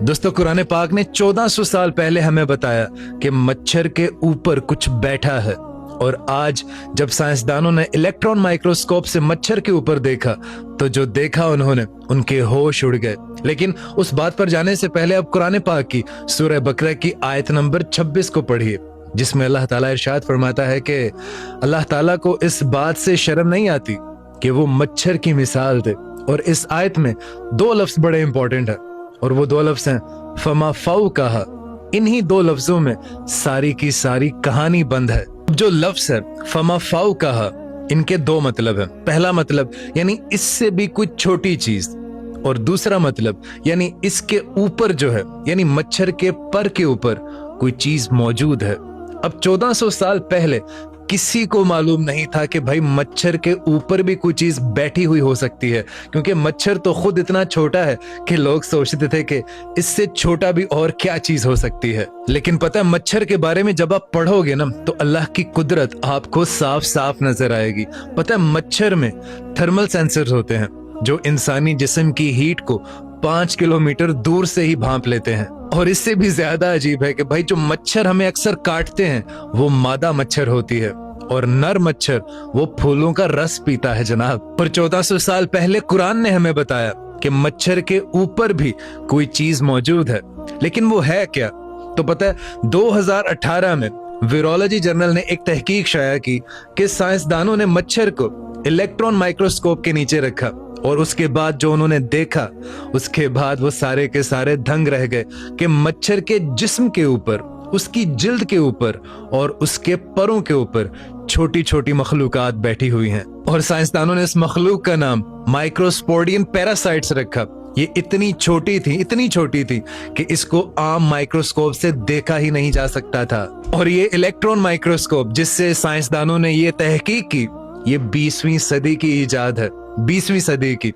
दोस्तों, कुरान पाक ने 1400 साल पहले हमें बताया कि मच्छर के ऊपर कुछ बैठा है। और आज जब साइंसदानों ने इलेक्ट्रॉन माइक्रोस्कोप से मच्छर के ऊपर देखा तो जो देखा उन्होंने, उनके होश उड़ गए। लेकिन उस बात पर जाने से पहले अब कुरान पाक की सूरह बकरा की आयत नंबर 26 को पढ़िए, जिसमें अल्लाह ताला इरशाद फरमाता है कि अल्लाह ताला को इस बात से शर्म नहीं आती कि वो मच्छर की मिसाल दे। और इस आयत में दो लफ्ज बड़े इंपॉर्टेंट है, और वो दो लफ्ज हैं फमा फाउ कहा। इन्हीं दो लफ्जों में सारी की सारी कहानी बंद है। जो लफ्ज है फमा फाउ कहा, इनके दो मतलब है। पहला मतलब यानी इससे भी कुछ छोटी चीज, और दूसरा मतलब यानी इसके ऊपर जो है, यानी मच्छर के पर के ऊपर कोई चीज मौजूद है। अब 1400 साल पहले किसी को मालूम नहीं था कि भाई मच्छर के ऊपर भी कोई चीज बैठी हुई हो सकती है, क्योंकि मच्छर तो खुद इतना छोटा है कि लोग सोचते थे कि इससे छोटा भी और क्या चीज हो सकती है। लेकिन पता है, मच्छर के बारे में जब आप पढ़ोगे ना तो अल्लाह की कुदरत आपको साफ साफ नजर आएगी। पता है, मच्छर में थर्मल सेंसर्स होते हैं जो इंसानी जिस्म की हीट को 5 किलोमीटर दूर से ही भांप लेते हैं। और इससे भी ज्यादा अजीब है कि भाई जो मच्छर हमें अक्सर काटते हैं वो मादा मच्छर होती है, और नर मच्छर वो फूलों का रस पीता है जनाब। पर 1400 साल पहले कुरान ने हमें बताया कि मच्छर के ऊपर भी कोई चीज मौजूद है। लेकिन वो है क्या? तो पता है, 2018 में वीरोलॉजी जर्नल ने एक तहकीक शाया की कि साइंसदानों ने मच्छर को इलेक्ट्रॉन माइक्रोस्कोप के नीचे रखा, और उसके बाद जो उन्होंने देखा, उसके बाद वो सारे के सारे दंग रह गए कि मच्छर के जिस्म के ऊपर, उसकी जिल्द के ऊपर और उसके परों के ऊपर छोटी छोटी मखलूकात बैठी हुई हैं। और साइंसदानों ने इस मखलूक का नाम माइक्रोस्पोडियन पैरासाइट्स रखा। ये इतनी छोटी थी कि इसको आम माइक्रोस्कोप से देखा ही नहीं जा सकता था। और ये इलेक्ट्रॉन माइक्रोस्कोप जिससे साइंसदानों ने ये तहकीक की, ये 20वीं सदी की इजाद है, 20वीं सदी की।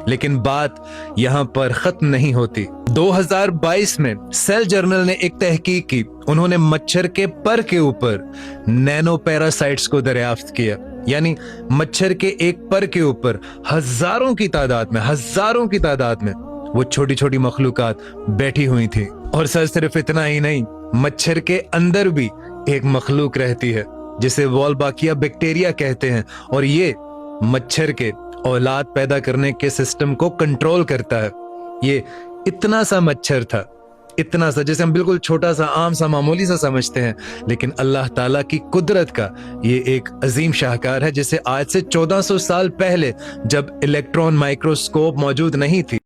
लेकिन बात यहाँ पर खत्म नहीं होती। 2022 में सेल जर्नल ने एक तहकीक की। उन्होंने मच्छर के पर के ऊपर नैनो पैरासाइट्स को दरियाफ्त किया, यानी मच्छर के एक पर के ऊपर हजारों की तादाद में वो छोटी छोटी मखलूकात बैठी हुई थी। और सर सिर्फ इतना ही नहीं, मच्छर के अंदर भी एक मखलूक रहती है जिसे वॉल्बाकिया बैक्टीरिया कहते हैं, और ये मच्छर के औलाद पैदा करने के सिस्टम को कंट्रोल करता है। ये इतना सा मच्छर था, इतना सा, जैसे हम बिल्कुल छोटा सा, आम सा, मामूली सा समझते हैं, लेकिन अल्लाह ताला की कुदरत का ये एक अजीम शाहकार है, जिसे आज से 1400 साल पहले जब इलेक्ट्रॉन माइक्रोस्कोप मौजूद नहीं थी